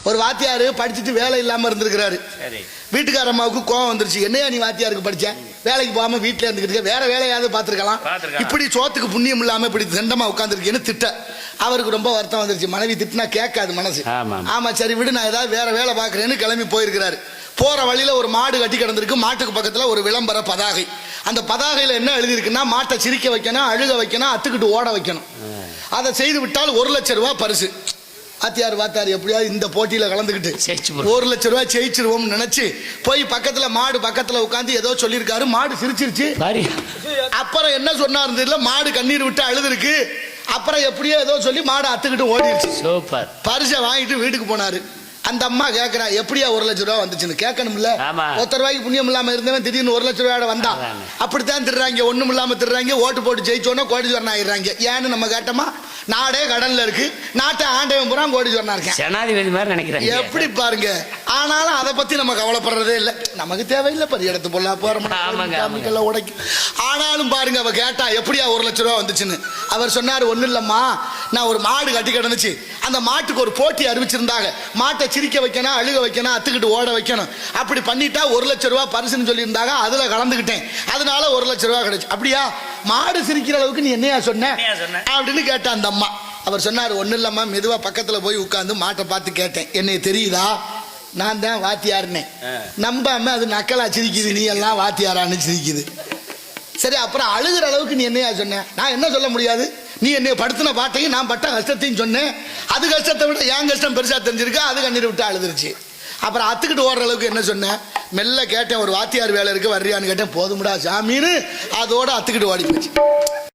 ஒரு வாத்தியார் படிச்சுட்டு வேலை இல்லாம இருந்திருக்கிறாரு. வீட்டுக்கார அம்மாவுக்கு கோவம் வந்துருச்சு. என்னையா நீ வாத்தியாருக்கு படிச்ச, வேலைக்கு போகாம வீட்டுல இருந்துக்கிட்டு வேற வேலையாவது பாத்துருக்கலாம், இப்படி சோத்துக்கு புண்ணியம் இல்லாம இப்படி தண்டமா உட்காந்துருக்கேன்னு திட்ட. அவருக்கு ரொம்ப வருத்தம் வந்துருச்சு. மனைவி திட்டினா கேட்காது மனசு. ஆமா சரி விடு, நான் ஏதாவது வேற வேலை பாக்குறேன்னு கிளம்பி போயிருக்கிறாரு. போற வழியில ஒரு மாடு கட்டி கிடந்திருக்கு. மாட்டுக்கு பக்கத்துல ஒரு விளம்பர பதாகை. அந்த பதாகையில என்ன எழுதிருக்குன்னா, மாட்டை சிரிக்க வைக்கணும், அழுக வைக்கணும், அத்துக்கிட்டு ஓட வைக்கணும். அதை செய்து விட்டால் 1 லட்சம் ரூபாய் பரிசு. வாத்தியார் பார்த்தாரு, எப்படியாவது இந்த போட்டியில கலந்துக்கிட்டு 1 லட்சம் ரூபாய் ஜெயிச்சிருவோம் நினைச்சு போய் பக்கத்துல மாடு பக்கத்துல உட்காந்து ஏதோ சொல்லியிருக்காரு. மாடு சிரிச்சிருச்சு. அப்புறம் என்ன சொன்னாரு தெரியல, மாடு கண்ணீர் விட்டு அழுதுருக்கு. அப்புறம் எப்படியோ ஏதோ சொல்லி மாடு அத்துக்கிட்டு ஓடிடுச்சு. பரிசை வாங்கிட்டு வீட்டுக்கு போனாரு. அந்த அம்மா கேக்குறா, எப்படியா 1 லட்சம் ரூபாய் வந்துச்சுன்னு. கேட்கணும்ல, 1 ரூபாய்க்கு புண்ணியம் இல்லாம இருந்தவன் திடீர்னு 1 லட்சம் ரூபாயோட வந்தான். அப்படித்தான் திருறாங்க, ஒண்ணும் இல்லாம திருறாங்க. ஓட்டு போட்டு ஜெயிச்சோன்னா கோடீஸ்வரன் ஆயிடுறாங்க. ஏன்னு நம்ம கேட்டோமா, நாடே கடன்ல இருக்கு, நாட்டை ஆண்டவன் பூரா கோடீஸ்வரனா இருக்கேன், ஜனாதிபதி மாதிரி நினைக்கிறேன். எப்படி பாருங்க. ஆனாலும் அதை பத்தி நம்ம கவலைப்படுறதே இல்லை. நமக்கு தேவையில்லை, பரி இடத்து போல போற உடைக்கும். ஆனாலும் பாருங்க, அவ கேட்டா எப்படியா 1 லட்சம் ரூபாய் வந்துச்சுன்னு. அவர் சொன்னாரு, ஒண்ணு இல்லம்மா, நான் ஒரு மாடு கட்டி கிடந்துச்சு. அந்த மாட்டுக்கு ஒரு போட்டி அறிவிச்சிருந்தாங்க. மாட்டை சிரிக்க வைக்கணும், அழுக வைக்கணும், அத்துக்கிட்டு ஓட வைக்கணும். அப்படி பண்ணிட்டா 1 லட்சம் ரூபாய் பரிசுன்னு சொல்லி இருந்தாங்க. அதுல கலந்துக்கிட்டேன், அதனால 1 லட்சம் ரூபாய் கிடைச்சு. அப்படியா, மாடு சிரிக்கிற அளவுக்கு நீ என்னையா சொன்ன அப்படின்னு கேட்டா அந்த அம்மா. அவர் சொன்னார், ஒன்னும் இல்லம்மா, மெதுவா பக்கத்துல போய் உட்கார்ந்து மாட்டை பார்த்து கேட்டேன், என்னை தெரியுதா, நான் தான் வாத்தியாருன்னு. நம்பாம அது நக்கலா சிரிக்குது, நீ எல்லாம் வாத்தியாரான்னு சிரிக்குது. சரி, அப்புறம் அழுகிற அளவுக்கு நீ என்னையா சொன்ன. நான் என்ன சொல்ல முடியாது, நீ என்னை படுத்தின பாட்டையும் நான் பட்ட கஷ்டத்தையும் சொன்னேன். அது கஷ்டத்தை விட என் கஷ்டம் பெருசா தெரிஞ்சிருக்கா, அது கண்ணீர் விட்டு அழுதுருச்சு. அப்புறம் அத்துக்கிட்டு ஓடுற அளவுக்கு என்ன சொன்னேன், மெல்ல கேட்டேன், ஒரு வாத்தியார் வேலை இருக்கு வர்றியான்னு கேட்டேன். போதும்டா சாமின்னு அதோட அத்துக்கிட்டு ஓடி போச்சு.